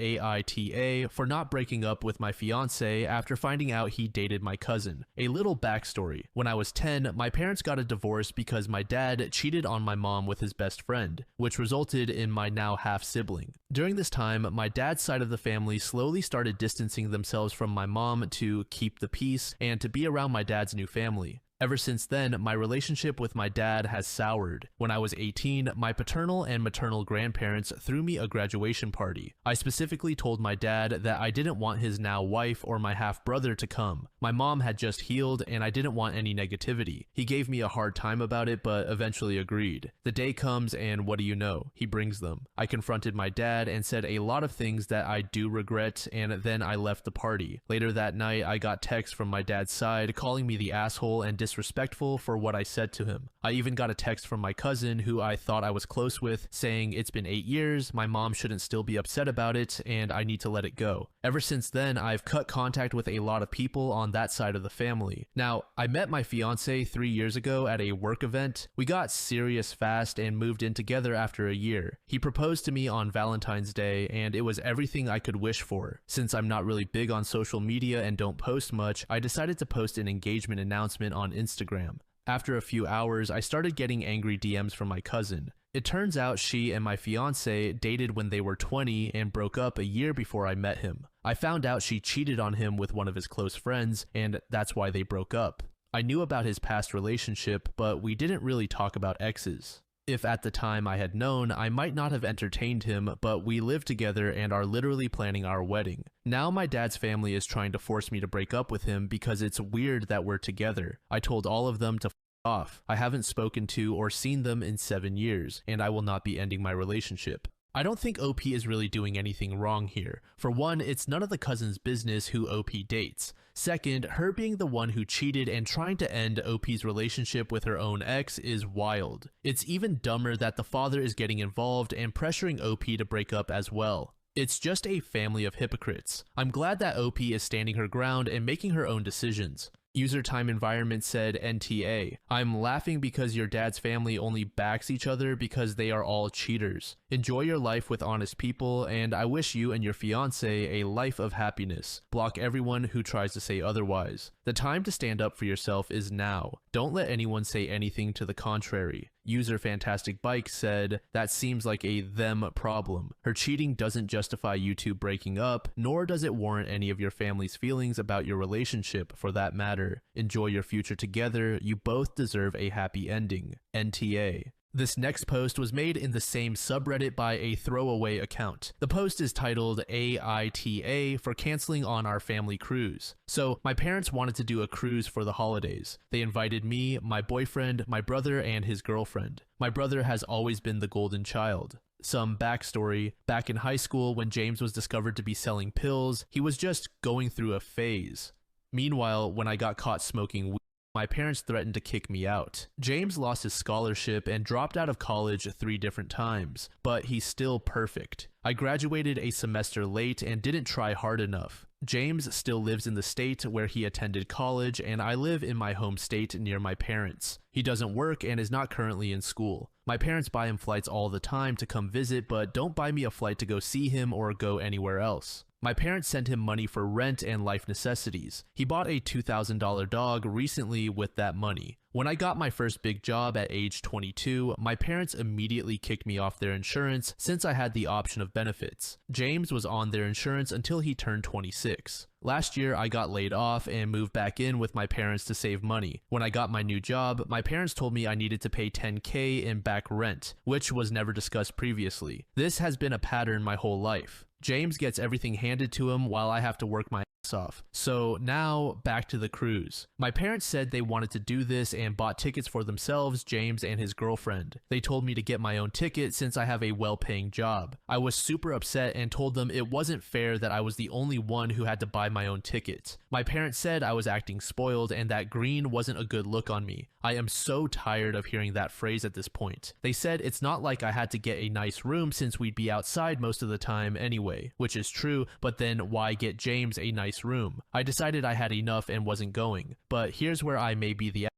AITAH, for not breaking up with my fiance after finding out he dated my cousin. A little backstory. When I was 10, my parents got a divorce because my dad cheated on my mom with his best friend, which resulted in my now half-sibling. During this time, my dad's side of the family slowly started distancing themselves from my mom to keep the peace and to be around my dad's new family. Ever since then, my relationship with my dad has soured. When I was 18, my paternal and maternal grandparents threw me a graduation party. I specifically told my dad that I didn't want his now wife or my half-brother to come. My mom had just healed and I didn't want any negativity. He gave me a hard time about it but eventually agreed. The day comes and what do you know? He brings them. I confronted my dad and said a lot of things that I do regret, and then I left the party. Later that night, I got texts from my dad's side calling me the asshole and disrespectful for what I said to him. I even got a text from my cousin, who I thought I was close with, saying it's been 8 years, my mom shouldn't still be upset about it, and I need to let it go. Ever since then, I've cut contact with a lot of people on that side of the family. Now, I met my fiance 3 years ago at a work event. We got serious fast and moved in together after a year. He proposed to me on Valentine's Day, and it was everything I could wish for. Since I'm not really big on social media and don't post much, I decided to post an engagement announcement on Instagram. After a few hours, I started getting angry DMs from my cousin. It turns out she and my fiance dated when they were 20 and broke up a year before I met him. I found out she cheated on him with one of his close friends, and that's why they broke up. I knew about his past relationship, but we didn't really talk about exes. If at the time I had known, I might not have entertained him, but we live together and are literally planning our wedding. Now my dad's family is trying to force me to break up with him because it's weird that we're together. I told all of them to f off. I haven't spoken to or seen them in 7 years, and I will not be ending my relationship. I don't think OP is really doing anything wrong here. For one, it's none of the cousin's business who OP dates. Second, her being the one who cheated and trying to end OP's relationship with her own ex is wild. It's even dumber that the father is getting involved and pressuring OP to break up as well. It's just a family of hypocrites. I'm glad that OP is standing her ground and making her own decisions. User Time Environment said NTA, I'm laughing because your dad's family only backs each other because they are all cheaters. Enjoy your life with honest people, and I wish you and your fiance a life of happiness. Block everyone who tries to say otherwise. The time to stand up for yourself is now. Don't let anyone say anything to the contrary. User Fantastic Bike said, that seems like a them problem. Her cheating doesn't justify you two breaking up, nor does it warrant any of your family's feelings about your relationship for that matter. Enjoy your future together, you both deserve a happy ending. NTA. This next post was made in the same subreddit by a throwaway account. The post is titled AITAH for canceling on our family cruise. So my parents wanted to do a cruise for the holidays. They invited me, my boyfriend, my brother, and his girlfriend. My brother has always been the golden child. Some backstory: back in high school when James was discovered to be selling pills, he was just going through a phase. Meanwhile, when I got caught smoking weed, my parents threatened to kick me out. James lost his scholarship and dropped out of college 3 different times, but he's still perfect. I graduated a semester late and didn't try hard enough. James still lives in the state where he attended college, and I live in my home state near my parents. He doesn't work and is not currently in school. My parents buy him flights all the time to come visit, but don't buy me a flight to go see him or go anywhere else. My parents sent him money for rent and life necessities. He bought a $2,000 dog recently with that money. When I got my first big job at age 22, my parents immediately kicked me off their insurance since I had the option of benefits. James was on their insurance until he turned 26. Last year, I got laid off and moved back in with my parents to save money. When I got my new job, my parents told me I needed to pay $10K in back rent, which was never discussed previously. This has been a pattern my whole life. James gets everything handed to him while I have to work my ass off. So now, back to the cruise. My parents said they wanted to do this and bought tickets for themselves, James, and his girlfriend. They told me to get my own ticket since I have a well-paying job. I was super upset and told them it wasn't fair that I was the only one who had to buy my own ticket. My parents said I was acting spoiled and that green wasn't a good look on me. I am so tired of hearing that phrase at this point. They said it's not like I had to get a nice room since we'd be outside most of the time anyway, which is true, but then why get James a nice room? I decided I had enough and wasn't going. But here's where I may be the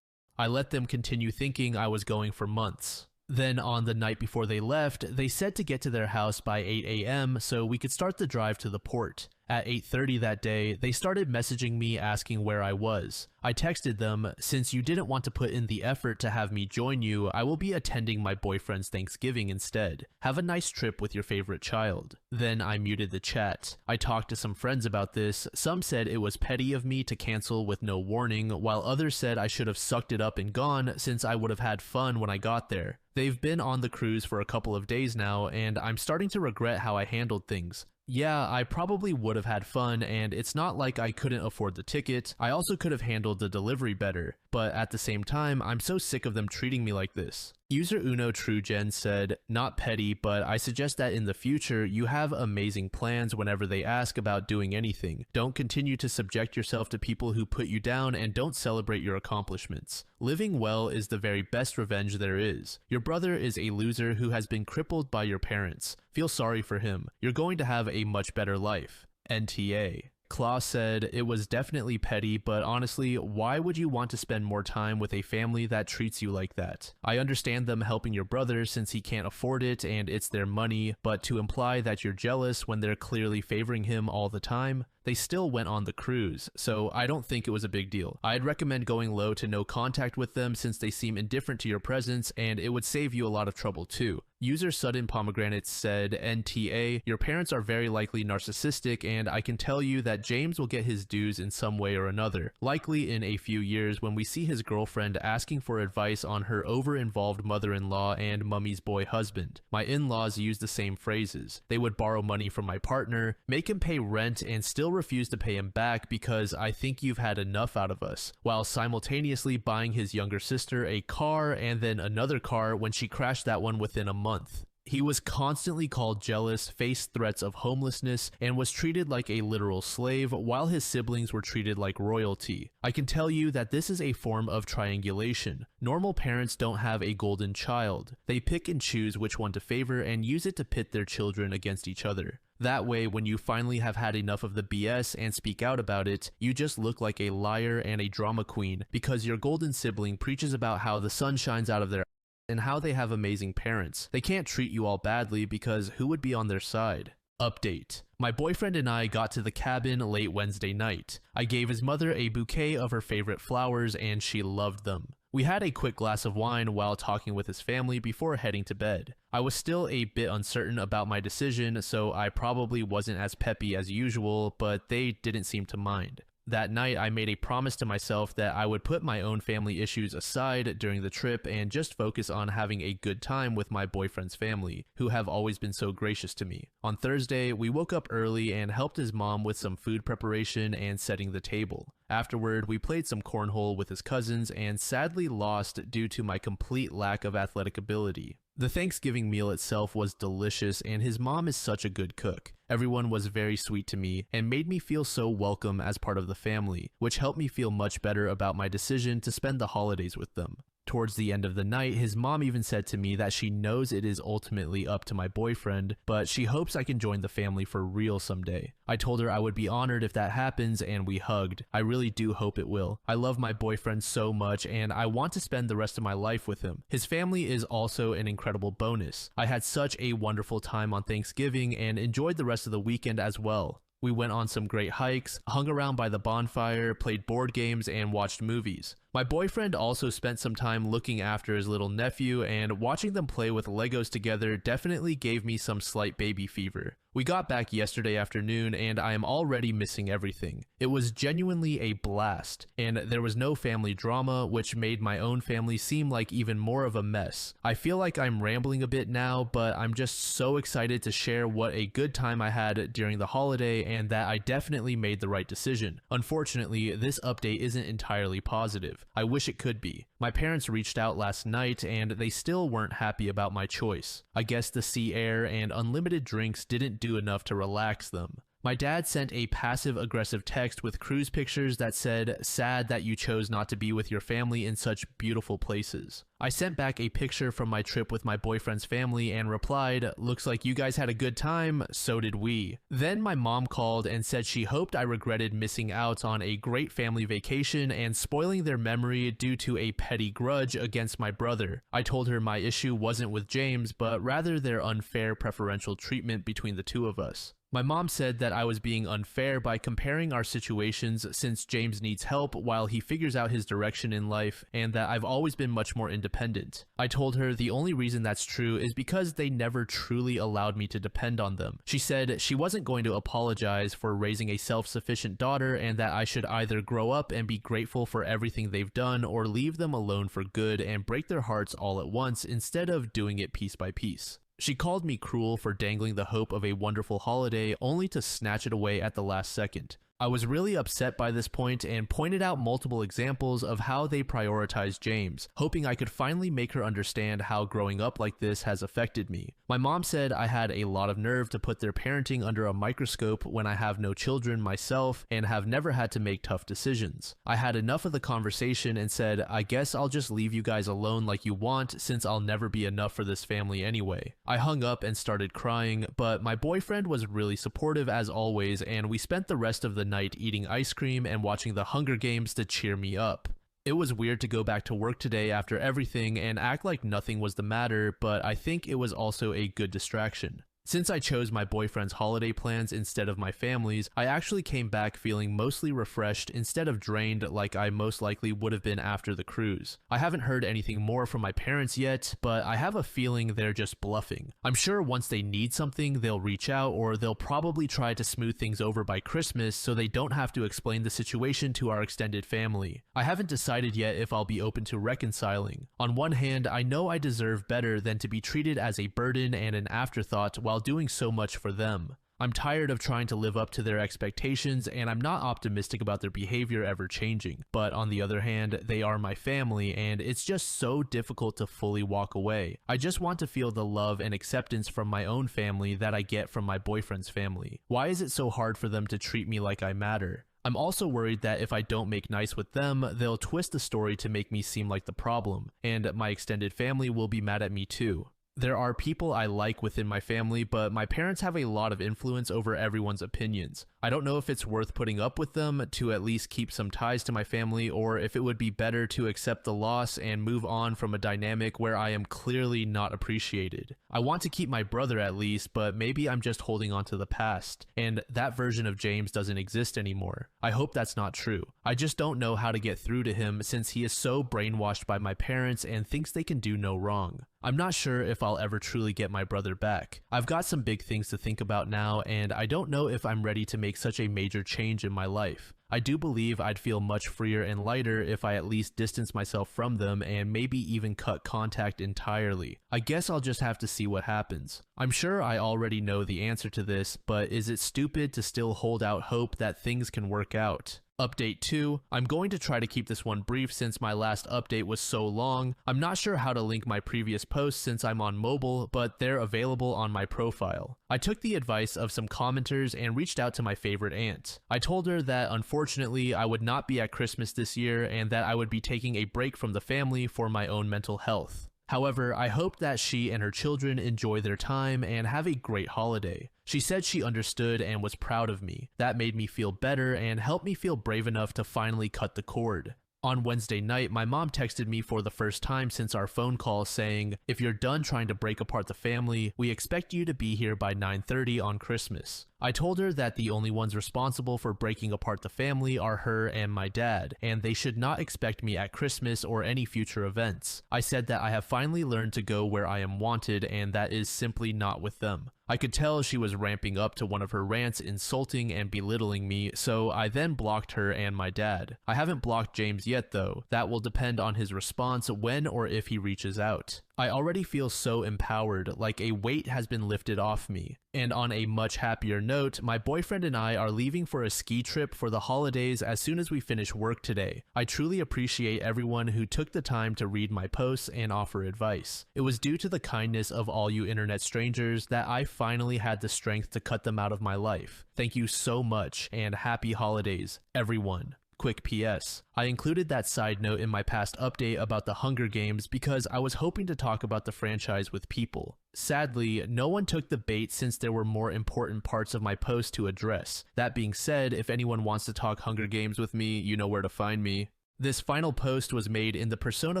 I let them continue thinking I was going for months. Then on the night before they left, they said to get to their house by 8 a.m. so we could start the drive to the port. At 8:30 that day, they started messaging me asking where I was. I texted them, "Since you didn't want to put in the effort to have me join you, I will be attending my boyfriend's Thanksgiving instead. Have a nice trip with your favorite child." Then I muted the chat. I talked to some friends about this. Some said it was petty of me to cancel with no warning, while others said I should have sucked it up and gone since I would have had fun when I got there. They've been on the cruise for a couple of days now, and I'm starting to regret how I handled things. Yeah, I probably would have had fun, and it's not like I couldn't afford the ticket. I also could have handled the delivery better, but at the same time, I'm so sick of them treating me like this. User Uno TrueGen said, "Not petty, but I suggest that in the future, you have amazing plans whenever they ask about doing anything. Don't continue to subject yourself to people who put you down, and don't celebrate your accomplishments. Living well is the very best revenge there is. Your brother is a loser who has been crippled by your parents. Feel sorry for him. You're going to have a much better life. NTA." Klaus said, "It was definitely petty, but honestly, why would you want to spend more time with a family that treats you like that? I understand them helping your brother since he can't afford it and it's their money, but to imply that you're jealous when they're clearly favoring him all the time?" They still went on the cruise, so I don't think it was a big deal. I'd recommend going low to no contact with them since they seem indifferent to your presence, and it would save you a lot of trouble too. User Sudden Pomegranate said, "NTA, your parents are very likely narcissistic, and I can tell you that James will get his dues in some way or another, likely in a few years when we see his girlfriend asking for advice on her over-involved mother-in-law and mummy's boy husband. My in-laws use the same phrases. They would borrow money from my partner, make him pay rent, and still refuse to pay him back because I think you've had enough out of us, while simultaneously buying his younger sister a car and then another car when she crashed that one within a month. He was constantly called jealous, faced threats of homelessness, and was treated like a literal slave, while his siblings were treated like royalty. I can tell you that this is a form of triangulation. Normal parents don't have a golden child. They pick and choose which one to favor and use it to pit their children against each other. That way, when you finally have had enough of the BS and speak out about it, you just look like a liar and a drama queen because your golden sibling preaches about how the sun shines out of their and how they have amazing parents. They can't treat you all badly because who would be on their side?" Update. My boyfriend and I got to the cabin late Wednesday night. I gave his mother a bouquet of her favorite flowers and she loved them. We had a quick glass of wine while talking with his family before heading to bed. I was still a bit uncertain about my decision, so I probably wasn't as peppy as usual, but they didn't seem to mind. That night, I made a promise to myself that I would put my own family issues aside during the trip and just focus on having a good time with my boyfriend's family, who have always been so gracious to me. On Thursday, we woke up early and helped his mom with some food preparation and setting the table. Afterward, we played some cornhole with his cousins and sadly lost due to my complete lack of athletic ability. The Thanksgiving meal itself was delicious and his mom is such a good cook. Everyone was very sweet to me and made me feel so welcome as part of the family, which helped me feel much better about my decision to spend the holidays with them. Towards the end of the night, his mom even said to me that she knows it is ultimately up to my boyfriend, but she hopes I can join the family for real someday. I told her I would be honored if that happens and we hugged. I really do hope it will. I love my boyfriend so much and I want to spend the rest of my life with him. His family is also an incredible bonus. I had such a wonderful time on Thanksgiving and enjoyed the rest of the weekend as well. We went on some great hikes, hung around by the bonfire, played board games, and watched movies. My boyfriend also spent some time looking after his little nephew, and watching them play with Legos together definitely gave me some slight baby fever. We got back yesterday afternoon and I am already missing everything. It was genuinely a blast, and there was no family drama, which made my own family seem like even more of a mess. I feel like I'm rambling a bit now, but I'm just so excited to share what a good time I had during the holiday and that I definitely made the right decision. Unfortunately, this update isn't entirely positive. I wish it could be. My parents reached out last night and they still weren't happy about my choice. I guess the sea air and unlimited drinks didn't do enough to relax them. My dad sent a passive-aggressive text with cruise pictures that said, "Sad that you chose not to be with your family in such beautiful places." I sent back a picture from my trip with my boyfriend's family and replied, "Looks like you guys had a good time, so did we." Then my mom called and said she hoped I regretted missing out on a great family vacation and spoiling their memory due to a petty grudge against my brother. I told her my issue wasn't with James, but rather their unfair preferential treatment between the two of us. My mom said that I was being unfair by comparing our situations since James needs help while he figures out his direction in life, and that I've always been much more independent. I told her the only reason that's true is because they never truly allowed me to depend on them. She said she wasn't going to apologize for raising a self-sufficient daughter and that I should either grow up and be grateful for everything they've done or leave them alone for good and break their hearts all at once instead of doing it piece by piece. She called me cruel for dangling the hope of a wonderful holiday only to snatch it away at the last second. I was really upset by this point and pointed out multiple examples of how they prioritized James, hoping I could finally make her understand how growing up like this has affected me. My mom said I had a lot of nerve to put their parenting under a microscope when I have no children myself and have never had to make tough decisions. I had enough of the conversation and said, "I guess I'll just leave you guys alone like you want since I'll never be enough for this family anyway." I hung up and started crying, but my boyfriend was really supportive as always, and we spent the rest of the night eating ice cream and watching the Hunger Games to cheer me up. It was weird to go back to work today after everything and act like nothing was the matter, but I think it was also a good distraction. Since I chose my boyfriend's holiday plans instead of my family's, I actually came back feeling mostly refreshed instead of drained like I most likely would have been after the cruise. I haven't heard anything more from my parents yet, but I have a feeling they're just bluffing. I'm sure once they need something, they'll reach out, or they'll probably try to smooth things over by Christmas so they don't have to explain the situation to our extended family. I haven't decided yet if I'll be open to reconciling. On one hand, I know I deserve better than to be treated as a burden and an afterthought while doing so much for them. I'm tired of trying to live up to their expectations, and I'm not optimistic about their behavior ever changing. But on the other hand, they are my family, and it's just so difficult to fully walk away. I just want to feel the love and acceptance from my own family that I get from my boyfriend's family. Why is it so hard for them to treat me like I matter? I'm also worried that if I don't make nice with them, they'll twist the story to make me seem like the problem, and my extended family will be mad at me too. There are people I like within my family, but my parents have a lot of influence over everyone's opinions. I don't know if it's worth putting up with them to at least keep some ties to my family, or if it would be better to accept the loss and move on from a dynamic where I am clearly not appreciated. I want to keep my brother at least, but maybe I'm just holding on to the past, and that version of James doesn't exist anymore. I hope that's not true. I just don't know how to get through to him since he is so brainwashed by my parents and thinks they can do no wrong. I'm not sure if I'll ever truly get my brother back. I've got some big things to think about now, and I don't know if I'm ready to make such a major change in my life. I do believe I'd feel much freer and lighter if I at least distance myself from them and maybe even cut contact entirely. I guess I'll just have to see what happens. I'm sure I already know the answer to this, but is it stupid to still hold out hope that things can work out? Update 2. I'm going to try to keep this one brief since my last update was so long. I'm not sure how to link my previous posts since I'm on mobile, but they're available on my profile. I took the advice of some commenters and reached out to my favorite aunt. I told her that unfortunately I would not be at Christmas this year and that I would be taking a break from the family for my own mental health. However, I hope that she and her children enjoy their time and have a great holiday. She said she understood and was proud of me. That made me feel better and helped me feel brave enough to finally cut the cord. On Wednesday night, my mom texted me for the first time since our phone call saying, "If you're done trying to break apart the family, we expect you to be here by 9:30 on Christmas." I told her that the only ones responsible for breaking apart the family are her and my dad, and they should not expect me at Christmas or any future events. I said that I have finally learned to go where I am wanted, and that is simply not with them. I could tell she was ramping up to one of her rants insulting and belittling me, so I then blocked her and my dad. I haven't blocked James yet though. That will depend on his response when or if he reaches out. I already feel so empowered, like a weight has been lifted off me. And on a much happier note, my boyfriend and I are leaving for a ski trip for the holidays as soon as we finish work today. I truly appreciate everyone who took the time to read my posts and offer advice. It was due to the kindness of all you internet strangers that I finally had the strength to cut them out of my life. Thank you so much, and happy holidays, everyone. Quick PS, I included that side note in my past update about the Hunger Games because I was hoping to talk about the franchise with people. Sadly, no one took the bait since there were more important parts of my post to address. That being said, if anyone wants to talk Hunger Games with me, you know where to find me. This final post was made in the Persona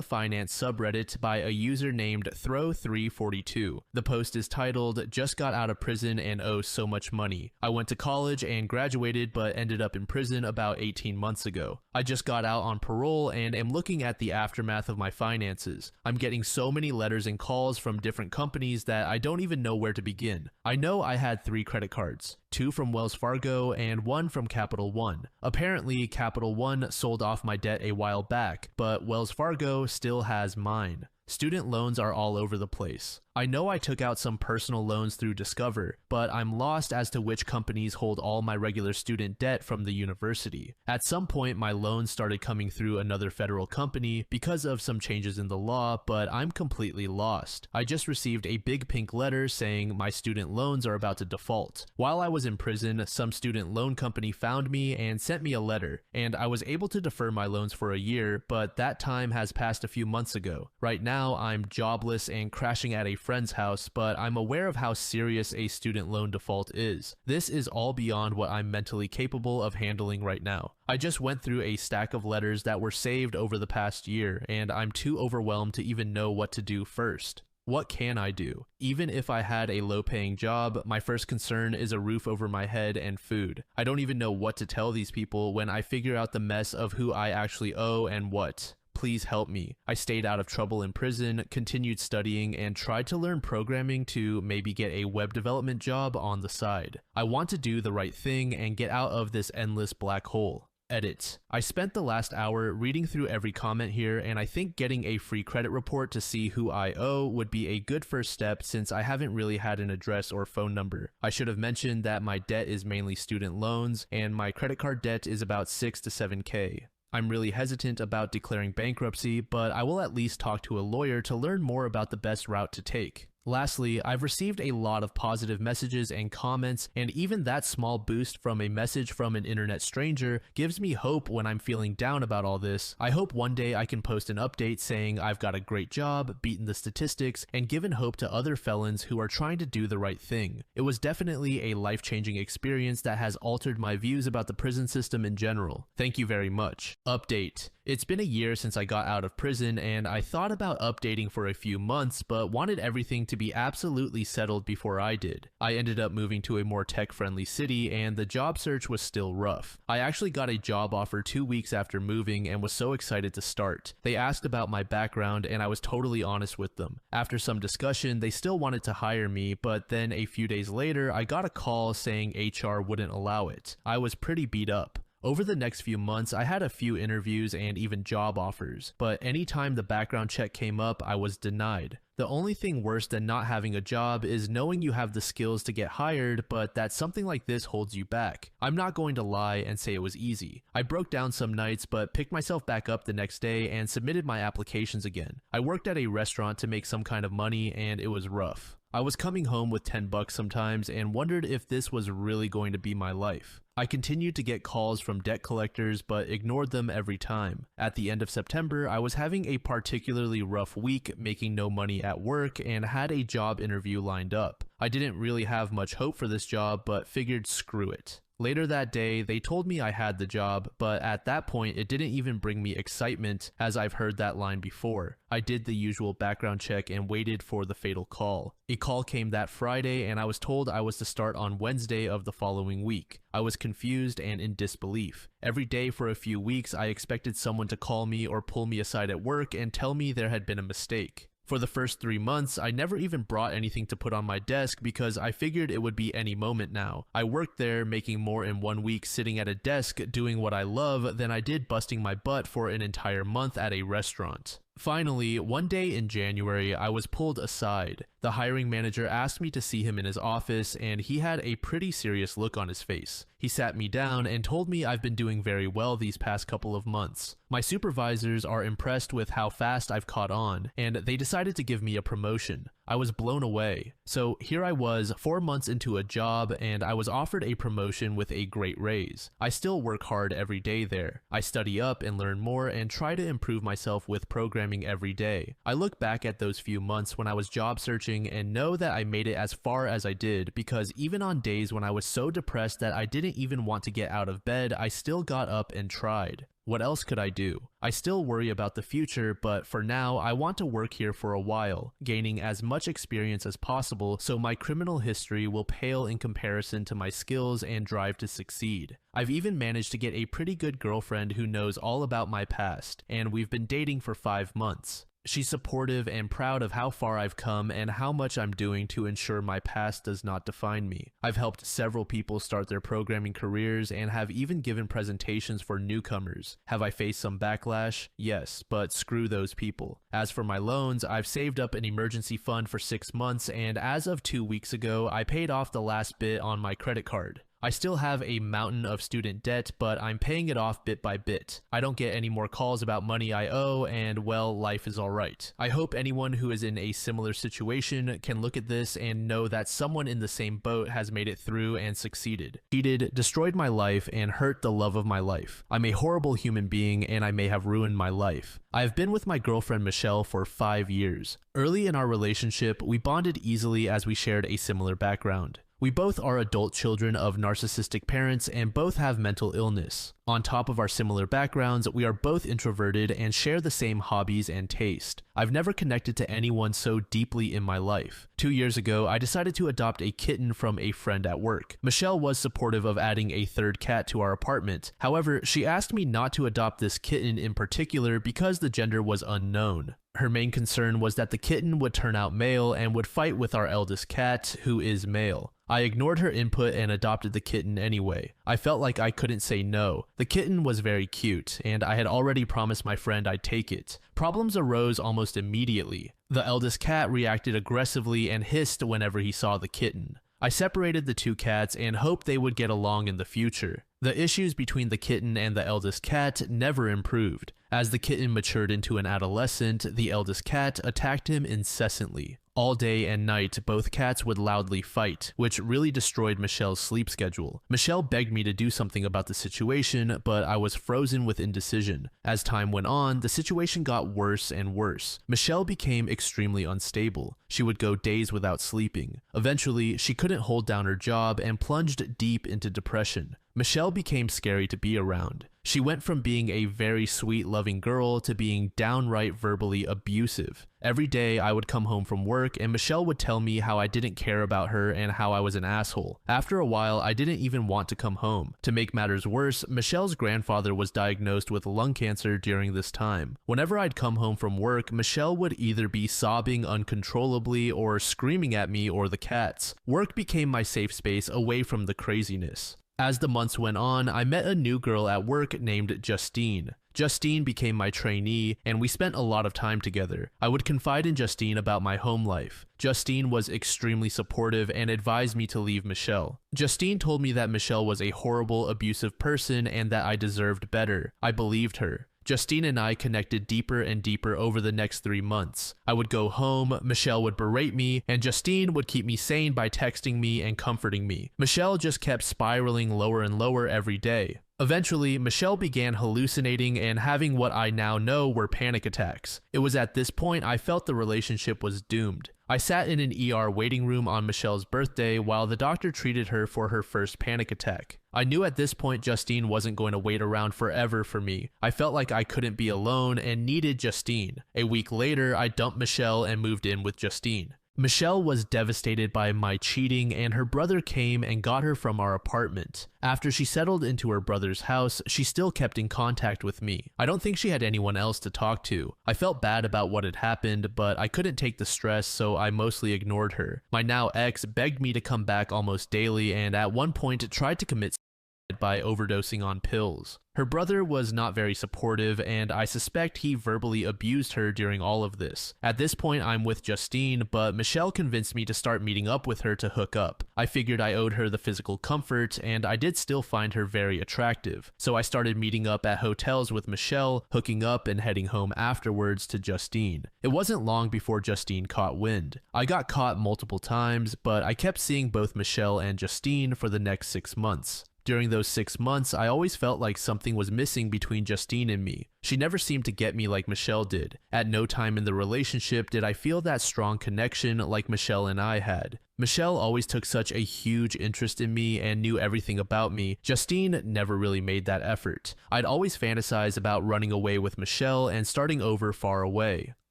Finance subreddit by a user named Throw342. The post is titled, "Just got out of prison and owe so much money. I went to college and graduated but ended up in prison about 18 months ago. I just got out on parole and am looking at the aftermath of my finances. I'm getting so many letters and calls from different companies that I don't even know where to begin. I know I had 3 credit cards. 2 from Wells Fargo and 1 from Capital One. Apparently, Capital One sold off my debt a while back, but Wells Fargo still has mine. Student loans are all over the place. I know I took out some personal loans through Discover, but I'm lost as to which companies hold all my regular student debt from the university. At some point, my loans started coming through another federal company because of some changes in the law, but I'm completely lost. I just received a big pink letter saying my student loans are about to default. While I was in prison, some student loan company found me and sent me a letter, and I was able to defer my loans for a year, but that time has passed a few months ago. Right now, I'm jobless and crashing at a friend's house, but I'm aware of how serious a student loan default is. This is all beyond what I'm mentally capable of handling right now. I just went through a stack of letters that were saved over the past year, and I'm too overwhelmed to even know what to do first. What can I do? Even if I had a low-paying job, my first concern is a roof over my head and food. I don't even know what to tell these people when I figure out the mess of who I actually owe and what. Please help me. I stayed out of trouble in prison, continued studying, and tried to learn programming to maybe get a web development job on the side. I want to do the right thing and get out of this endless black hole. Edit. I spent the last hour reading through every comment here, and I think getting a free credit report to see who I owe would be a good first step since I haven't really had an address or phone number. I should have mentioned that my debt is mainly student loans, and my credit card debt is about 6 to 7K. I'm really hesitant about declaring bankruptcy, but I will at least talk to a lawyer to learn more about the best route to take. Lastly, I've received a lot of positive messages and comments, and even that small boost from a message from an internet stranger gives me hope when I'm feeling down about all this. I hope one day I can post an update saying I've got a great job, beaten the statistics, and given hope to other felons who are trying to do the right thing. It was definitely a life-changing experience that has altered my views about the prison system in general. Thank you very much. Update. It's been a year since I got out of prison, and I thought about updating for a few months, but wanted everything to be absolutely settled before I did. I ended up moving to a more tech-friendly city, and the job search was still rough. I actually got a job offer 2 weeks after moving and was so excited to start. They asked about my background, and I was totally honest with them. After some discussion, they still wanted to hire me, but then a few days later, I got a call saying HR wouldn't allow it. I was pretty beat up. Over the next few months, I had a few interviews and even job offers, but anytime the background check came up, I was denied. The only thing worse than not having a job is knowing you have the skills to get hired, but that something like this holds you back. I'm not going to lie and say it was easy. I broke down some nights, but picked myself back up the next day and submitted my applications again. I worked at a restaurant to make some kind of money, and it was rough. I was coming home with $10 sometimes and wondered if this was really going to be my life. I continued to get calls from debt collectors but ignored them every time. At the end of September, I was having a particularly rough week, making no money at work, and had a job interview lined up. I didn't really have much hope for this job, but figured screw it. Later that day, they told me I had the job, but at that point it didn't even bring me excitement as I've heard that line before. I did the usual background check and waited for the fatal call. A call came that Friday and I was told I was to start on Wednesday of the following week. I was confused and in disbelief. Every day for a few weeks I expected someone to call me or pull me aside at work and tell me there had been a mistake. For the first 3 months, I never even brought anything to put on my desk because I figured it would be any moment now. I worked there, making more in 1 week sitting at a desk doing what I love than I did busting my butt for an entire month at a restaurant. Finally, one day in January, I was pulled aside. The hiring manager asked me to see him in his office, and he had a pretty serious look on his face. He sat me down and told me I've been doing very well these past couple of months. My supervisors are impressed with how fast I've caught on, and they decided to give me a promotion. I was blown away. So here I was, 4 months into a job, and I was offered a promotion with a great raise. I still work hard every day there. I study up and learn more and try to improve myself with programming every day. I look back at those few months when I was job searching and know that I made it as far as I did, because even on days when I was so depressed that I didn't even want to get out of bed, I still got up and tried. What else could I do? I still worry about the future, but for now, I want to work here for a while, gaining as much experience as possible so my criminal history will pale in comparison to my skills and drive to succeed. I've even managed to get a pretty good girlfriend who knows all about my past, and we've been dating for 5 months. She's supportive and proud of how far I've come and how much I'm doing to ensure my past does not define me. I've helped several people start their programming careers and have even given presentations for newcomers. Have I faced some backlash? Yes, but screw those people. As for my loans, I've saved up an emergency fund for 6 months, and as of 2 weeks ago, I paid off the last bit on my credit card. I still have a mountain of student debt, but I'm paying it off bit by bit. I don't get any more calls about money I owe, and well, life is alright. I hope anyone who is in a similar situation can look at this and know that someone in the same boat has made it through and succeeded. Cheated, destroyed my life, and hurt the love of my life. I'm a horrible human being, and I may have ruined my life. I've been with my girlfriend Michelle for 5 years. Early in our relationship, we bonded easily as we shared a similar background. We both are adult children of narcissistic parents and both have mental illness. On top of our similar backgrounds, we are both introverted and share the same hobbies and taste. I've never connected to anyone so deeply in my life. 2 years ago, I decided to adopt a kitten from a friend at work. Michelle was supportive of adding a third cat to our apartment. However, she asked me not to adopt this kitten in particular because the gender was unknown. Her main concern was that the kitten would turn out male and would fight with our eldest cat, who is male. I ignored her input and adopted the kitten anyway. I felt like I couldn't say no. The kitten was very cute, and I had already promised my friend I'd take it. Problems arose almost immediately. The eldest cat reacted aggressively and hissed whenever he saw the kitten. I separated the two cats and hoped they would get along in the future. The issues between the kitten and the eldest cat never improved. As the kitten matured into an adolescent, the eldest cat attacked him incessantly. All day and night, both cats would loudly fight, which really destroyed Michelle's sleep schedule. Michelle begged me to do something about the situation, but I was frozen with indecision. As time went on, the situation got worse and worse. Michelle became extremely unstable. She would go days without sleeping. Eventually, she couldn't hold down her job and plunged deep into depression. Michelle became scary to be around. She went from being a very sweet, loving girl to being downright verbally abusive. Every day I would come home from work and Michelle would tell me how I didn't care about her and how I was an asshole. After a while, I didn't even want to come home. To make matters worse, Michelle's grandfather was diagnosed with lung cancer during this time. Whenever I'd come home from work, Michelle would either be sobbing uncontrollably or screaming at me or the cats. Work became my safe space away from the craziness. As the months went on, I met a new girl at work named Justine. Justine became my trainee, and we spent a lot of time together. I would confide in Justine about my home life. Justine was extremely supportive and advised me to leave Michelle. Justine told me that Michelle was a horrible, abusive person and that I deserved better. I believed her. Justine and I connected deeper and deeper over the next 3 months. I would go home, Michelle would berate me, and Justine would keep me sane by texting me and comforting me. Michelle just kept spiraling lower and lower every day. Eventually, Michelle began hallucinating and having what I now know were panic attacks. It was at this point I felt the relationship was doomed. I sat in an ER waiting room on Michelle's birthday while the doctor treated her for her first panic attack. I knew at this point Justine wasn't going to wait around forever for me. I felt like I couldn't be alone and needed Justine. A week later, I dumped Michelle and moved in with Justine. Michelle was devastated by my cheating, and her brother came and got her from our apartment. After she settled into her brother's house, she still kept in contact with me. I don't think she had anyone else to talk to. I felt bad about what had happened, but I couldn't take the stress, so I mostly ignored her. My now ex begged me to come back almost daily and at one point tried to commit suicide by overdosing on pills. Her brother was not very supportive, and I suspect he verbally abused her during all of this. At this point, I'm with Justine, but Michelle convinced me to start meeting up with her to hook up. I figured I owed her the physical comfort, and I did still find her very attractive. So I started meeting up at hotels with Michelle, hooking up and heading home afterwards to Justine. It wasn't long before Justine caught wind. I got caught multiple times, but I kept seeing both Michelle and Justine for the next 6 months. During those 6 months, I always felt like something was missing between Justine and me. She never seemed to get me like Michelle did. At no time in the relationship did I feel that strong connection like Michelle and I had. Michelle always took such a huge interest in me and knew everything about me. Justine never really made that effort. I'd always fantasize about running away with Michelle and starting over far away.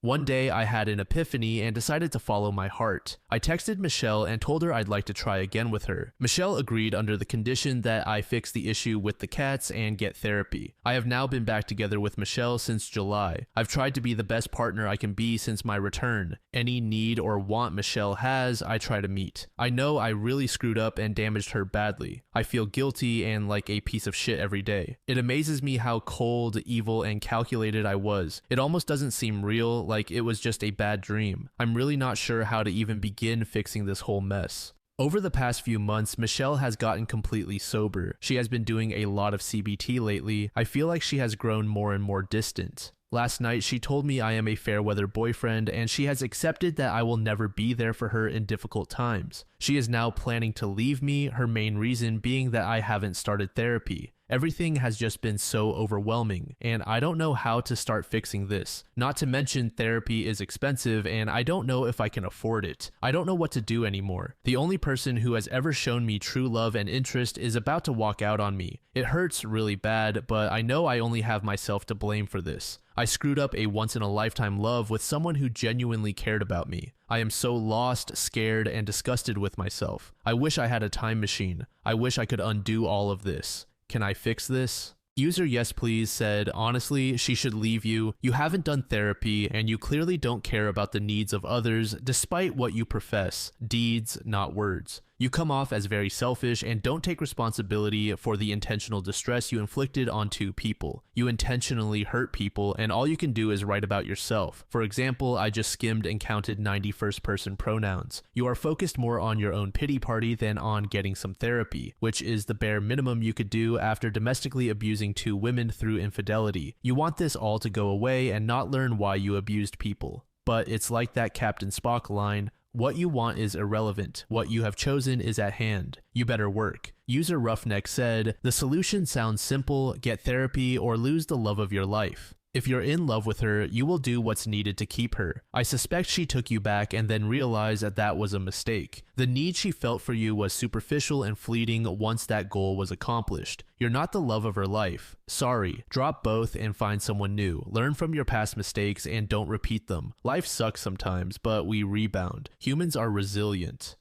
One day I had an epiphany and decided to follow my heart. I texted Michelle and told her I'd like to try again with her. Michelle agreed under the condition that I fix the issue with the cats and get therapy. I have now been back together with Michelle since July. I've tried to be the best partner I can be since my return. Any need or want Michelle has, I try to meet. I know I really screwed up and damaged her badly. I feel guilty and like a piece of shit every day. It amazes me how cold, evil, and calculated I was. It almost doesn't seem real, like it was just a bad dream. I'm really not sure how to even begin fixing this whole mess. Over the past few months, Michelle has gotten completely sober. She has been doing a lot of CBT lately. I feel like she has grown more and more distant. Last night, she told me I am a fair weather boyfriend, and she has accepted that I will never be there for her in difficult times. She is now planning to leave me, her main reason being that I haven't started therapy. Everything has just been so overwhelming, and I don't know how to start fixing this. Not to mention therapy is expensive, and I don't know if I can afford it. I don't know what to do anymore. The only person who has ever shown me true love and interest is about to walk out on me. It hurts really bad, but I know I only have myself to blame for this. I screwed up a once-in-a-lifetime love with someone who genuinely cared about me. I am so lost, scared, and disgusted with myself. I wish I had a time machine. I wish I could undo all of this. Can I fix this? User Yes Please said, honestly, she should leave you. You haven't done therapy, and you clearly don't care about the needs of others, despite what you profess. Deeds, not words. You come off as very selfish and don't take responsibility for the intentional distress you inflicted on 2 people. You intentionally hurt people, and all you can do is write about yourself. For example, I just skimmed and counted 90 first-person pronouns. You are focused more on your own pity party than on getting some therapy, which is the bare minimum you could do after domestically abusing 2 women through infidelity. You want this all to go away and not learn why you abused people. But it's like that Captain Spock line, what you want is irrelevant. What you have chosen is at hand. You better work. User Roughneck said, the solution sounds simple, get therapy or lose the love of your life. If you're in love with her, you will do what's needed to keep her. I suspect she took you back and then realized that that was a mistake. The need she felt for you was superficial and fleeting once that goal was accomplished. You're not the love of her life. Sorry, drop both and find someone new. Learn from your past mistakes and don't repeat them. Life sucks sometimes, but we rebound. Humans are resilient.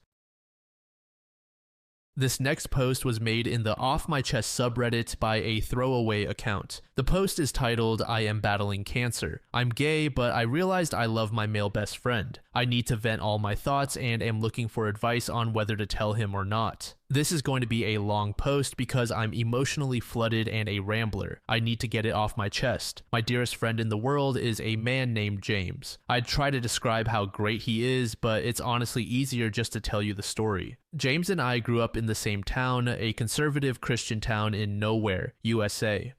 This next post was made in the Off My Chest subreddit by a throwaway account. The post is titled, I am battling cancer. I'm gay, but I realized I love my male best friend. I need to vent all my thoughts and am looking for advice on whether to tell him or not. This is going to be a long post because I'm emotionally flooded and a rambler. I need to get it off my chest. My dearest friend in the world is a man named James. I'd try to describe how great he is, but it's honestly easier just to tell you the story. James and I grew up in the same town, a conservative Christian town in Nowhere, USA.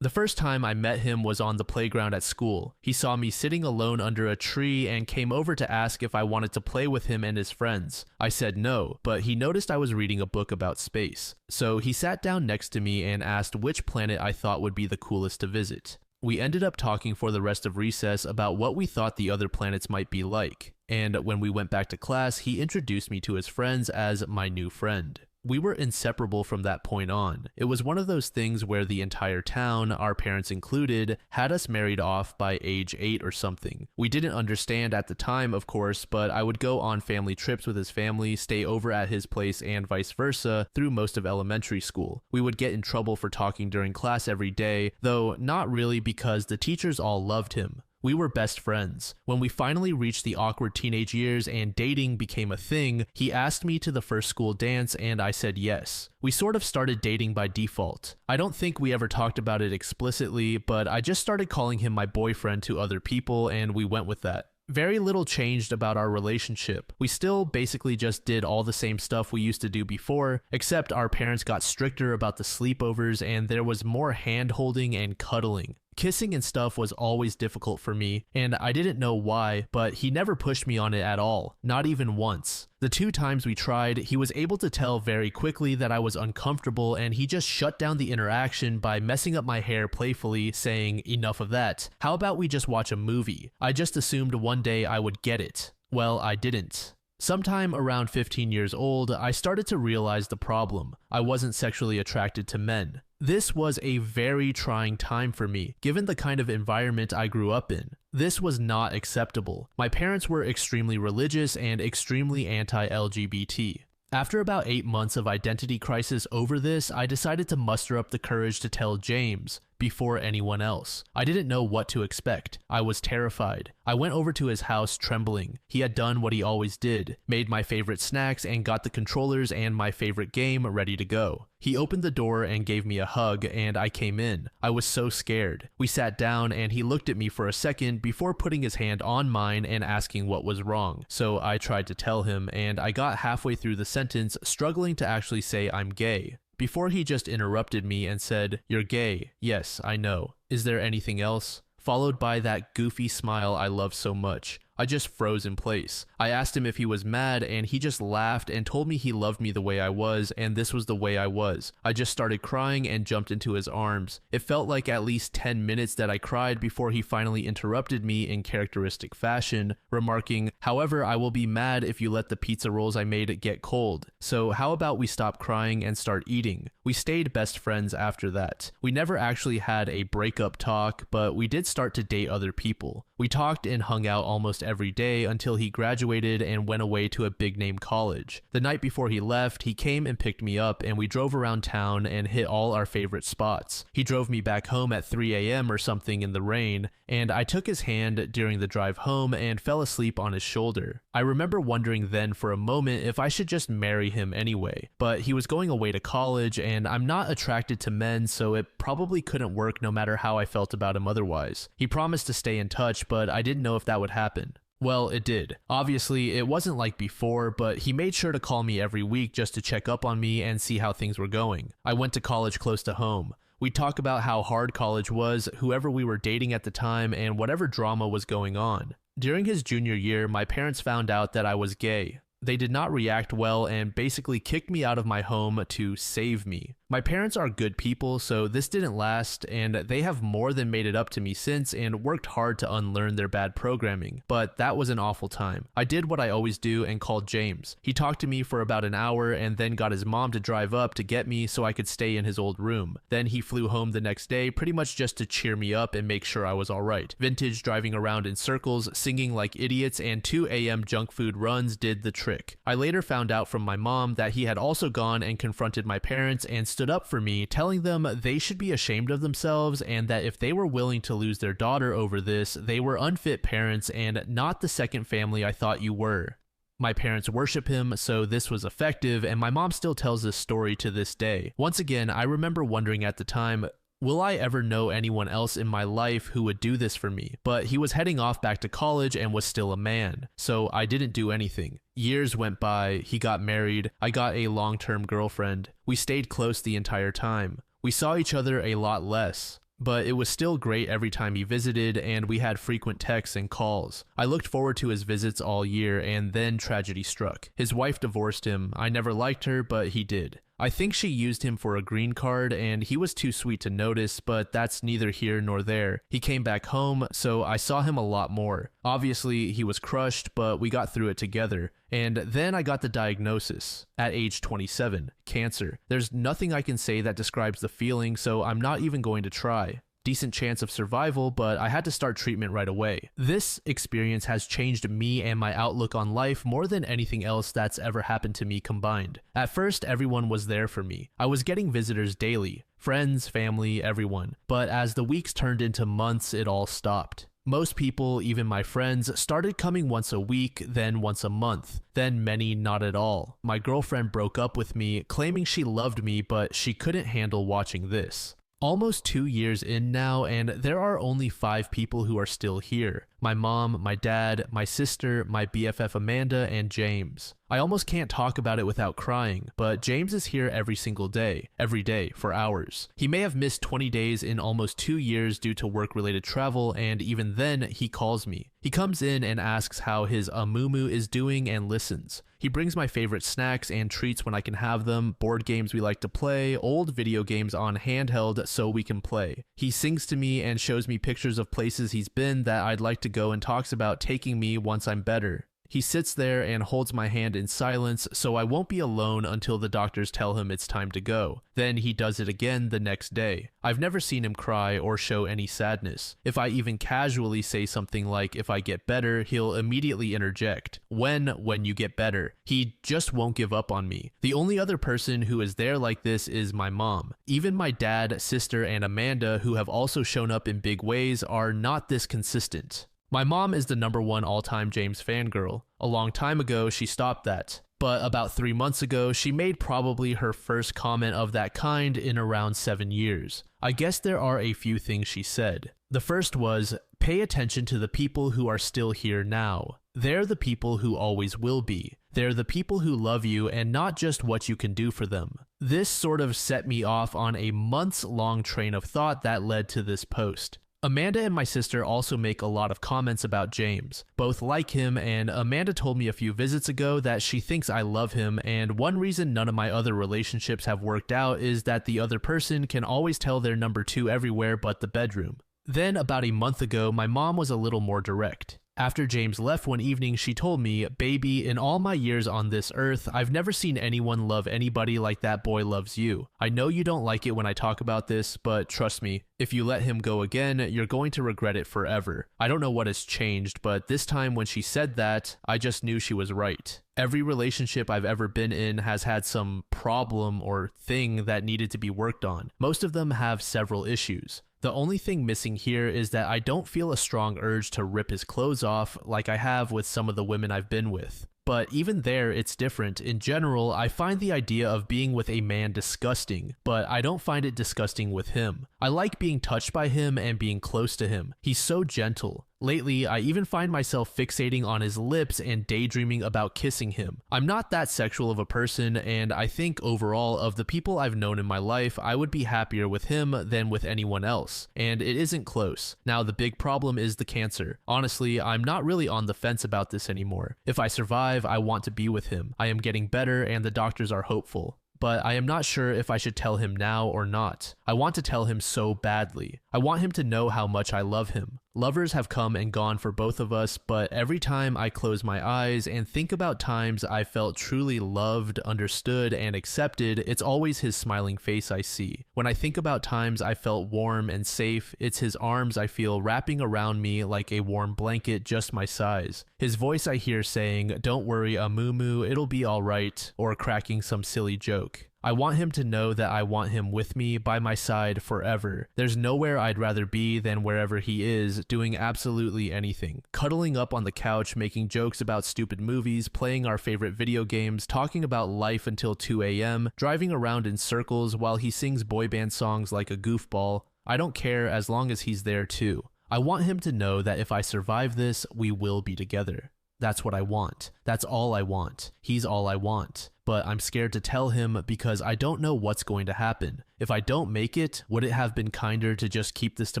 The first time I met him was on the playground at school. He saw me sitting alone under a tree and came over to ask if I wanted to play with him and his friends. I said no, but he noticed I was reading a book about space. So he sat down next to me and asked which planet I thought would be the coolest to visit. We ended up talking for the rest of recess about what we thought the other planets might be like. And when we went back to class, he introduced me to his friends as my new friend. We were inseparable from that point on. It was one of those things where the entire town, our parents included, had us married off by age 8 or something. We didn't understand at the time, of course, but I would go on family trips with his family, stay over at his place, and vice versa through most of elementary school. We would get in trouble for talking during class every day, though not really because the teachers all loved him. We were best friends. When we finally reached the awkward teenage years and dating became a thing, he asked me to the first school dance and I said yes. We sort of started dating by default. I don't think we ever talked about it explicitly, but I just started calling him my boyfriend to other people and we went with that. Very little changed about our relationship. We still basically just did all the same stuff we used to do before, except our parents got stricter about the sleepovers and there was more hand-holding and cuddling. Kissing and stuff was always difficult for me, and I didn't know why, but he never pushed me on it at all, not even once. The 2 times we tried, he was able to tell very quickly that I was uncomfortable and he just shut down the interaction by messing up my hair playfully, saying, "Enough of that. How about we just watch a movie?" I just assumed one day I would get it. Well, I didn't. Sometime around 15 years old, I started to realize the problem. I wasn't sexually attracted to men. This was a very trying time for me, given the kind of environment I grew up in. This was not acceptable. My parents were extremely religious and extremely anti-LGBT. After about 8 months of identity crisis over this, I decided to muster up the courage to tell James before anyone else. I didn't know what to expect. I was terrified. I went over to his house trembling. He had done what he always did, made my favorite snacks and got the controllers and my favorite game ready to go. He opened the door and gave me a hug and I came in. I was so scared. We sat down and he looked at me for a second before putting his hand on mine and asking what was wrong. So I tried to tell him and I got halfway through the sentence struggling to actually say I'm gay, before he just interrupted me and said, "You're gay. Yes, I know. Is there anything else?" Followed by that goofy smile I love so much. I just froze in place. I asked him if he was mad and he just laughed and told me he loved me the way I was and this was the way I was. I just started crying and jumped into his arms. It felt like at least 10 minutes that I cried before he finally interrupted me in characteristic fashion, remarking, "However, I will be mad if you let the pizza rolls I made get cold. So how about we stop crying and start eating?" We stayed best friends after that. We never actually had a breakup talk, but we did start to date other people. We talked and hung out almost every day until he graduated and went away to a big name college. The night before he left, he came and picked me up and we drove around town and hit all our favorite spots. He drove me back home at 3 a.m. or something in the rain, and I took his hand during the drive home and fell asleep on his shoulder. I remember wondering then for a moment if I should just marry him anyway, but he was going away to college and I'm not attracted to men, so it probably couldn't work no matter how I felt about him otherwise. He promised to stay in touch, but I didn't know if that would happen. Well, it did. Obviously, it wasn't like before, but he made sure to call me every week just to check up on me and see how things were going. I went to college close to home. We'd talk about how hard college was, whoever we were dating at the time, and whatever drama was going on. During his junior year, my parents found out that I was gay. They did not react well and basically kicked me out of my home to save me. My parents are good people, so this didn't last, and they have more than made it up to me since and worked hard to unlearn their bad programming, but that was an awful time. I did what I always do and called James. He talked to me for about an hour and then got his mom to drive up to get me so I could stay in his old room. Then he flew home the next day pretty much just to cheer me up and make sure I was alright. Vintage driving around in circles, singing like idiots, and 2 a.m. junk food runs did the trick. I later found out from my mom that he had also gone and confronted my parents and stood up for me, telling them they should be ashamed of themselves and that if they were willing to lose their daughter over this, they were unfit parents and not the second family I thought you were. My parents worship him, so this was effective, and my mom still tells this story to this day. Once again, I remember wondering at the time, will I ever know anyone else in my life who would do this for me? But he was heading off back to college and was still a man, so I didn't do anything. Years went by, he got married, I got a long-term girlfriend. We stayed close the entire time. We saw each other a lot less, but it was still great every time he visited and we had frequent texts and calls. I looked forward to his visits all year and then tragedy struck. His wife divorced him. I never liked her, but he did. I think she used him for a green card and he was too sweet to notice, but that's neither here nor there. He came back home, so I saw him a lot more. Obviously, he was crushed, but we got through it together. And then I got the diagnosis at age 27, cancer. There's nothing I can say that describes the feeling, so I'm not even going to try. Decent chance of survival, but I had to start treatment right away. This experience has changed me and my outlook on life more than anything else that's ever happened to me combined. At first, everyone was there for me. I was getting visitors daily. Friends, family, everyone. But as the weeks turned into months, it all stopped. Most people, even my friends, started coming once a week, then once a month, then many not at all. My girlfriend broke up with me, claiming she loved me, but she couldn't handle watching this. Almost 2 years in now, and there are only 5 people who are still here. My mom, my dad, my sister, my BFF Amanda, and James. I almost can't talk about it without crying, but James is here every single day, every day, for hours. He may have missed 20 days in almost 2 years due to work-related travel, and even then, he calls me. He comes in and asks how his amumu is doing and listens. He brings my favorite snacks and treats when I can have them, board games we like to play, old video games on handheld so we can play. He sings to me and shows me pictures of places he's been that I'd like to go and talks about taking me once I'm better. He sits there and holds my hand in silence so I won't be alone until the doctors tell him it's time to go. Then he does it again the next day. I've never seen him cry or show any sadness. If I even casually say something like, if I get better, he'll immediately interject. When you get better. He just won't give up on me. The only other person who is there like this is my mom. Even my dad, sister, and Amanda, who have also shown up in big ways, are not this consistent. My mom is the #1 all-time James fangirl. A long time ago, she stopped that. But about 3 months ago, she made probably her first comment of that kind in around 7 years. I guess there are a few things she said. The first was, pay attention to the people who are still here now. They're the people who always will be. They're the people who love you and not just what you can do for them. This sort of set me off on a months-long train of thought that led to this post. Amanda and my sister also make a lot of comments about James. Both like him, and Amanda told me a few visits ago that she thinks I love him, and one reason none of my other relationships have worked out is that the other person can always tell they're #2 everywhere but the bedroom. Then about a month ago, my mom was a little more direct. After James left one evening, she told me, baby, in all my years on this earth, I've never seen anyone love anybody like that boy loves you. I know you don't like it when I talk about this, but trust me, if you let him go again, you're going to regret it forever. I don't know what has changed, but this time when she said that, I just knew she was right. Every relationship I've ever been in has had some problem or thing that needed to be worked on. Most of them have several issues. The only thing missing here is that I don't feel a strong urge to rip his clothes off like I have with some of the women I've been with. But even there, it's different. In general, I find the idea of being with a man disgusting, but I don't find it disgusting with him. I like being touched by him and being close to him. He's so gentle. Lately, I even find myself fixating on his lips and daydreaming about kissing him. I'm not that sexual of a person, and I think overall of the people I've known in my life, I would be happier with him than with anyone else, and it isn't close. Now, the big problem is the cancer. Honestly, I'm not really on the fence about this anymore. If I survive, I want to be with him. I am getting better, and the doctors are hopeful. But I am not sure if I should tell him now or not. I want to tell him so badly. I want him to know how much I love him. Lovers have come and gone for both of us, but every time I close my eyes and think about times I felt truly loved, understood, and accepted, it's always his smiling face I see. When I think about times I felt warm and safe, it's his arms I feel wrapping around me like a warm blanket just my size. His voice I hear saying, "Don't worry, Amumu, it'll be alright," or cracking some silly joke. I want him to know that I want him with me, by my side, forever. There's nowhere I'd rather be than wherever he is, doing absolutely anything. Cuddling up on the couch, making jokes about stupid movies, playing our favorite video games, talking about life until 2 a.m., driving around in circles while he sings boy band songs like a goofball. I don't care as long as he's there too. I want him to know that if I survive this, we will be together. That's what I want. That's all I want. He's all I want. But I'm scared to tell him because I don't know what's going to happen. If I don't make it, would it have been kinder to just keep this to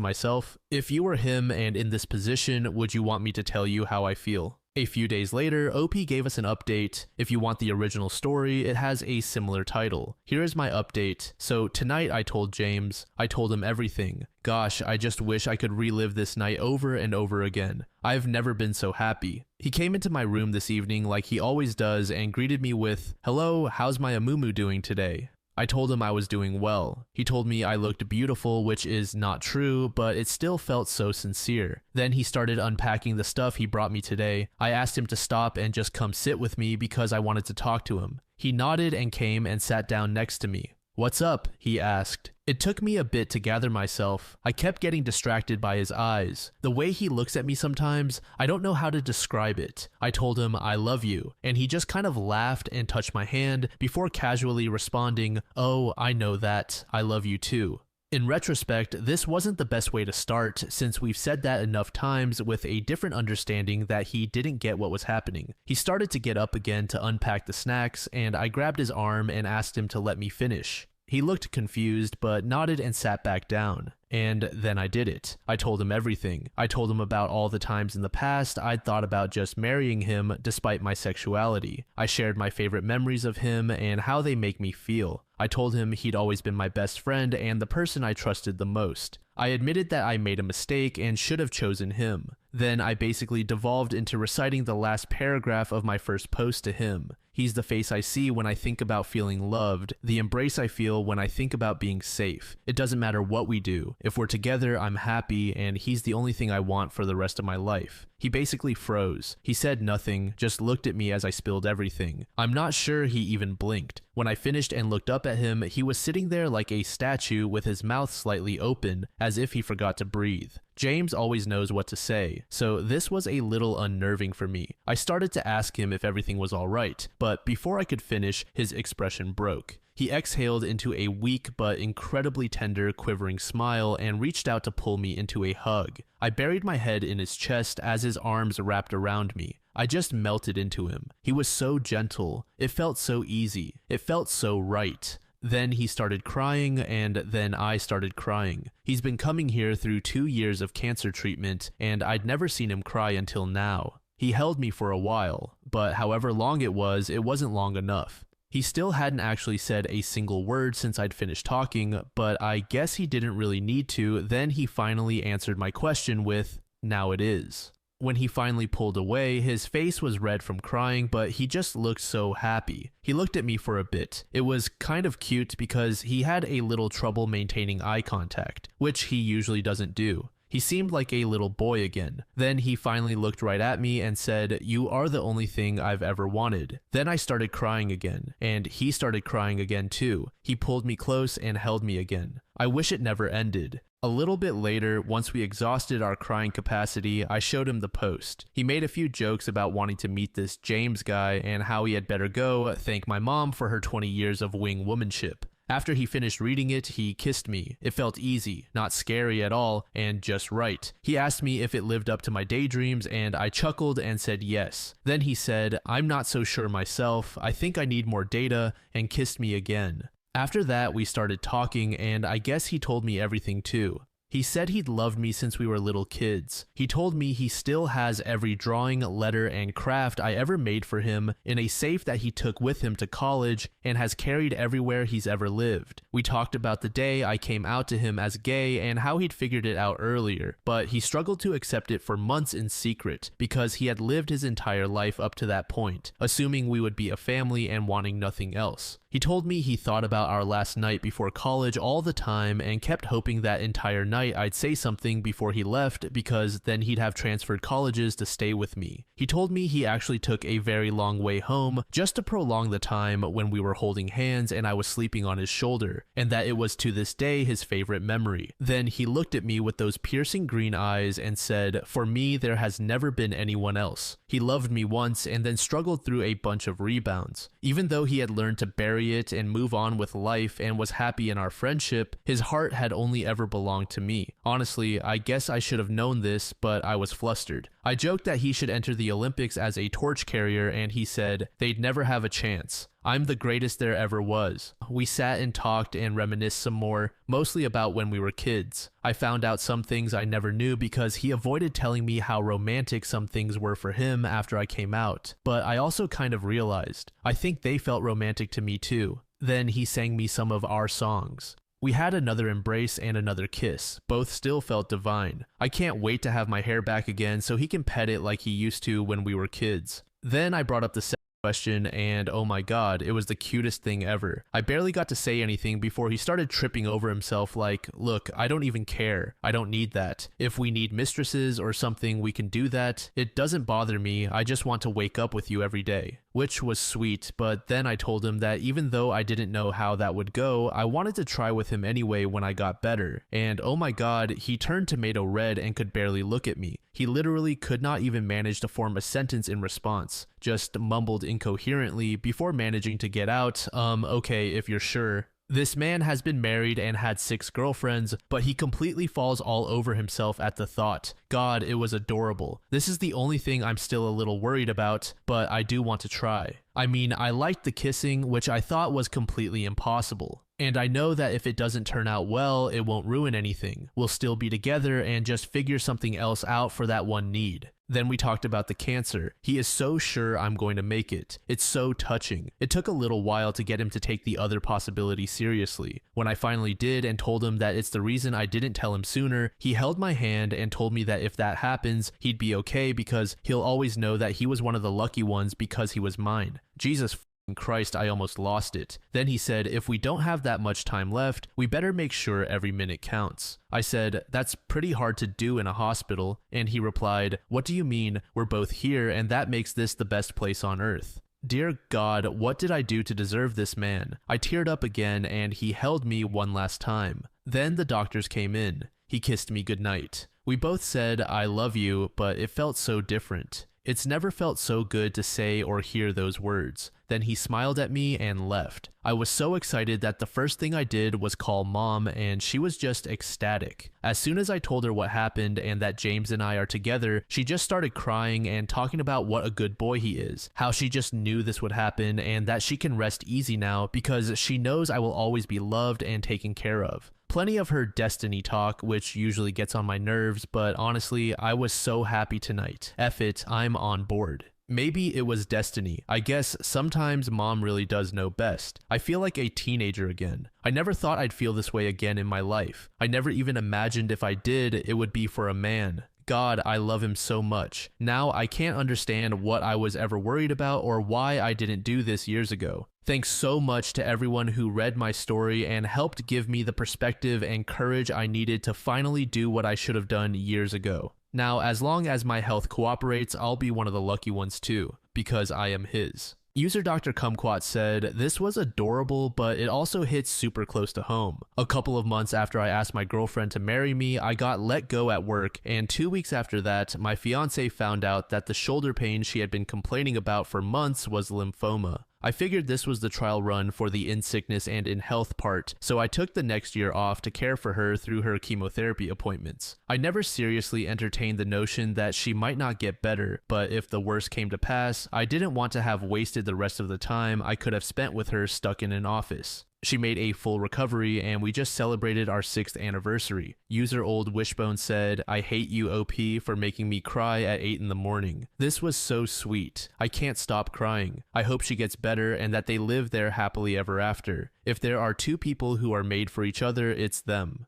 myself? If you were him and in this position, would you want me to tell you how I feel? A few days later, OP gave us an update. If you want the original story, it has a similar title. Here is my update. So tonight I told James, I told him everything. Gosh, I just wish I could relive this night over and over again. I've never been so happy. He came into my room this evening like he always does and greeted me with, "Hello, how's my Amumu doing today?" I told him I was doing well. He told me I looked beautiful, which is not true, but it still felt so sincere. Then he started unpacking the stuff he brought me today. I asked him to stop and just come sit with me because I wanted to talk to him. He nodded and came and sat down next to me. "What's up?" he asked. It took me a bit to gather myself. I kept getting distracted by his eyes. The way he looks at me sometimes, I don't know how to describe it. I told him, "I love you," and he just kind of laughed and touched my hand before casually responding, "Oh, I know that. I love you too." In retrospect, this wasn't the best way to start, since we've said that enough times with a different understanding that he didn't get what was happening. He started to get up again to unpack the snacks, and I grabbed his arm and asked him to let me finish. He looked confused, but nodded and sat back down. And then I did it. I told him everything. I told him about all the times in the past I'd thought about just marrying him despite my sexuality. I shared my favorite memories of him and how they make me feel. I told him he'd always been my best friend and the person I trusted the most. I admitted that I made a mistake and should have chosen him. Then I basically devolved into reciting the last paragraph of my first post to him. He's the face I see when I think about feeling loved, the embrace I feel when I think about being safe. It doesn't matter what we do. If we're together, I'm happy, and he's the only thing I want for the rest of my life. He basically froze. He said nothing, just looked at me as I spilled everything. I'm not sure he even blinked. When I finished and looked up at him, he was sitting there like a statue with his mouth slightly open, as if he forgot to breathe. James always knows what to say, so this was a little unnerving for me. I started to ask him if everything was alright, but before I could finish, his expression broke. He exhaled into a weak but incredibly tender, quivering smile and reached out to pull me into a hug. I buried my head in his chest as his arms wrapped around me. I just melted into him. He was so gentle. It felt so easy. It felt so right. Then he started crying, and then I started crying. He's been coming here through 2 years of cancer treatment, and I'd never seen him cry until now. He held me for a while, but however long it wasn't long enough. He still hadn't actually said a single word since I'd finished talking, but I guess he didn't really need to. Then he finally answered my question with, "Now it is." When he finally pulled away, his face was red from crying, but he just looked so happy. He looked at me for a bit. It was kind of cute because he had a little trouble maintaining eye contact, which he usually doesn't do. He seemed like a little boy again. Then he finally looked right at me and said, "You are the only thing I've ever wanted." Then I started crying again, and he started crying again too. He pulled me close and held me again. I wish it never ended. A little bit later, once we exhausted our crying capacity, I showed him the post. He made a few jokes about wanting to meet this James guy and how he had better go thank my mom for her 20 years of wing womanship. After he finished reading it, he kissed me. It felt easy, not scary at all, and just right. He asked me if it lived up to my daydreams, and I chuckled and said yes. Then he said, "I'm not so sure myself, I think I need more data," and kissed me again. After that, we started talking, and I guess he told me everything too. He said he'd loved me since we were little kids. He told me he still has every drawing, letter, and craft I ever made for him in a safe that he took with him to college and has carried everywhere he's ever lived. We talked about the day I came out to him as gay and how he'd figured it out earlier, but he struggled to accept it for months in secret because he had lived his entire life up to that point, assuming we would be a family and wanting nothing else. He told me he thought about our last night before college all the time and kept hoping that entire night I'd say something before he left because then he'd have transferred colleges to stay with me. He told me he actually took a very long way home just to prolong the time when we were holding hands and I was sleeping on his shoulder, and that it was to this day his favorite memory. Then he looked at me with those piercing green eyes and said, "For me, there has never been anyone else." He loved me once and then struggled through a bunch of rebounds. Even though he had learned to bury it and move on with life and was happy in our friendship, his heart had only ever belonged to me. Honestly, I guess I should have known this, but I was flustered. I joked that he should enter the Olympics as a torch carrier, and he said, "They'd never have a chance. I'm the greatest there ever was." We sat and talked and reminisced some more, mostly about when we were kids. I found out some things I never knew because he avoided telling me how romantic some things were for him after I came out. But I also kind of realized, I think they felt romantic to me too. Then he sang me some of our songs. We had another embrace and another kiss. Both still felt divine. I can't wait to have my hair back again so he can pet it like he used to when we were kids. Then I brought up the question, and oh my god, it was the cutest thing ever. I barely got to say anything before he started tripping over himself like, "Look, I don't even care. I don't need that. If we need mistresses or something, we can do that. It doesn't bother me. I just want to wake up with you every day." which was sweet, but then I told him that even though I didn't know how that would go, I wanted to try with him anyway when I got better. And oh my god, he turned tomato red and could barely look at me. He literally could not even manage to form a sentence in response, just mumbled incoherently before managing to get out, okay, if you're sure. This man has been married and had 6 girlfriends, but he completely falls all over himself at the thought. God, it was adorable. This is the only thing I'm still a little worried about, but I do want to try. I mean, I liked the kissing, which I thought was completely impossible. And I know that if it doesn't turn out well, it won't ruin anything. We'll still be together and just figure something else out for that one need. Then we talked about the cancer. He is so sure I'm going to make it. It's so touching. It took a little while to get him to take the other possibility seriously. When I finally did and told him that it's the reason I didn't tell him sooner, he held my hand and told me that if that happens, he'd be okay because he'll always know that he was one of the lucky ones because he was mine. Jesus Christ, I almost lost it. Then he said, if we don't have that much time left, we better make sure every minute counts. I said, that's pretty hard to do in a hospital, and he replied, what do you mean? We're both here, and that makes this the best place on earth. Dear God, what did I do to deserve this man? I teared up again, and he held me one last time. Then the doctors came in. He kissed me goodnight. We both said, I love you, but it felt so different. It's never felt so good to say or hear those words. Then he smiled at me and left. I was so excited that the first thing I did was call Mom, and she was just ecstatic. As soon as I told her what happened and that James and I are together, she just started crying and talking about what a good boy he is, how she just knew this would happen and that she can rest easy now because she knows I will always be loved and taken care of. Plenty of her destiny talk, which usually gets on my nerves, but honestly, I was so happy tonight. F it, I'm on board. Maybe it was destiny. I guess sometimes Mom really does know best. I feel like a teenager again. I never thought I'd feel this way again in my life. I never even imagined if I did, it would be for a man. God, I love him so much. Now I can't understand what I was ever worried about or why I didn't do this years ago. Thanks so much to everyone who read my story and helped give me the perspective and courage I needed to finally do what I should have done years ago. Now, as long as my health cooperates, I'll be one of the lucky ones too, because I am his. User Dr. Kumquat said, this was adorable, but it also hits super close to home. A couple of months after I asked my girlfriend to marry me, I got let go at work, and 2 weeks after that, my fiance found out that the shoulder pain she had been complaining about for months was lymphoma. I figured this was the trial run for the in sickness and in health part, so I took the next year off to care for her through her chemotherapy appointments. I never seriously entertained the notion that she might not get better, but if the worst came to pass, I didn't want to have wasted the rest of the time I could have spent with her stuck in an office. She made a full recovery, and we just celebrated our 6th anniversary. User Old Wishbone said, I hate you, OP, for making me cry at 8 in the morning. This was so sweet. I can't stop crying. I hope she gets better and that they live there happily ever after. If there are 2 people who are made for each other, it's them.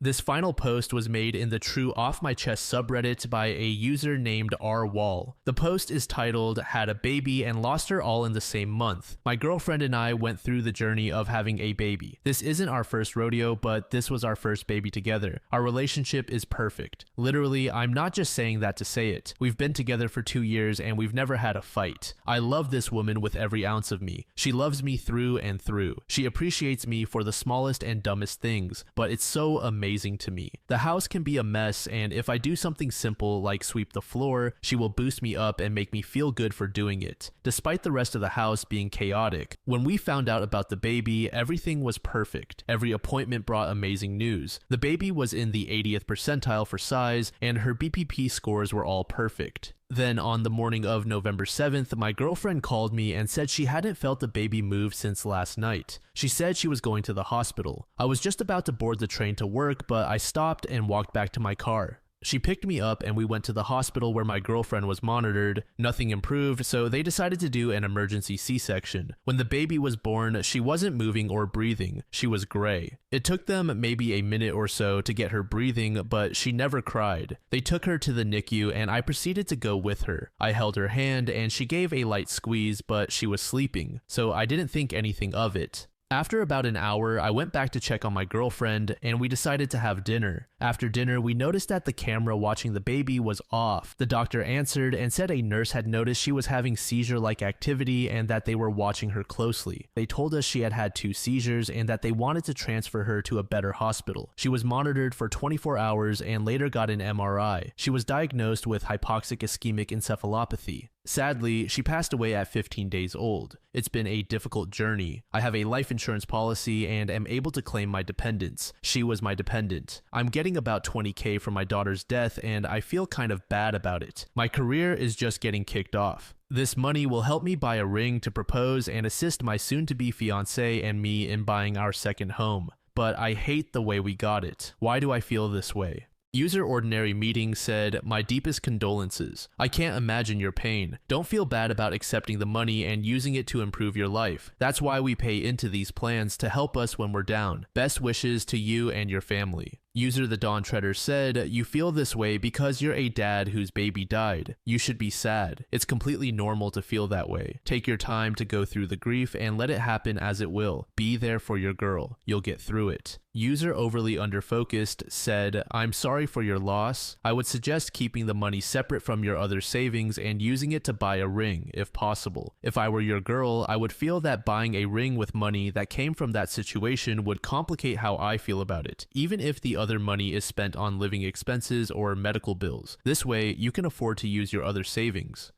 This final post was made in the True Off My Chest subreddit by a user named R.Wall. The post is titled, Had a Baby and Lost Her All in the Same Month. My girlfriend and I went through the journey of having a baby. This isn't our first rodeo, but this was our first baby together. Our relationship is perfect. Literally, I'm not just saying that to say it. We've been together for 2 years and we've never had a fight. I love this woman with every ounce of me. She loves me through and through. She appreciates me for the smallest and dumbest things, but it's so amazing to me. The house can be a mess, and if I do something simple like sweep the floor, she will boost me up and make me feel good for doing it, despite the rest of the house being chaotic. When we found out about the baby, everything was perfect. Every appointment brought amazing news. The baby was in the 80th percentile for size, and her BPP scores were all perfect. Then on the morning of November 7th, my girlfriend called me and said she hadn't felt the baby move since last night. She said she was going to the hospital. I was just about to board the train to work, but I stopped and walked back to my car. She picked me up and we went to the hospital where my girlfriend was monitored. Nothing improved, so they decided to do an emergency C-section. When the baby was born, she wasn't moving or breathing. She was gray. It took them maybe a minute or so to get her breathing, but she never cried. They took her to the NICU and I proceeded to go with her. I held her hand and she gave a light squeeze, but she was sleeping, so I didn't think anything of it. After about an hour, I went back to check on my girlfriend, and we decided to have dinner. After dinner, we noticed that the camera watching the baby was off. The doctor answered and said a nurse had noticed she was having seizure-like activity and that they were watching her closely. They told us she had had 2 seizures and that they wanted to transfer her to a better hospital. She was monitored for 24 hours and later got an MRI. She was diagnosed with hypoxic ischemic encephalopathy. Sadly, she passed away at 15 days old. It's been a difficult journey. I have a life insurance policy and am able to claim my dependents. She was my dependent. I'm getting about $20K from my daughter's death and I feel kind of bad about it. My career is just getting kicked off. This money will help me buy a ring to propose and assist my soon-to-be fiancé and me in buying our second home. But I hate the way we got it. Why do I feel this way? User Ordinary Meeting said, "My deepest condolences. I can't imagine your pain. Don't feel bad about accepting the money and using it to improve your life. That's why we pay into these plans to help us when we're down. Best wishes to you and your family." User The Dawn Treader said, "You feel this way because you're a dad whose baby died. You should be sad. It's completely normal to feel that way. Take your time to go through the grief and let it happen as it will. Be there for your girl. You'll get through it." User Overly Underfocused said, "I'm sorry for your loss. I would suggest keeping the money separate from your other savings and using it to buy a ring, if possible. If I were your girl, I would feel that buying a ring with money that came from that situation would complicate how I feel about it, even if the other money is spent on living expenses or medical bills. This way, you can afford to use your other savings.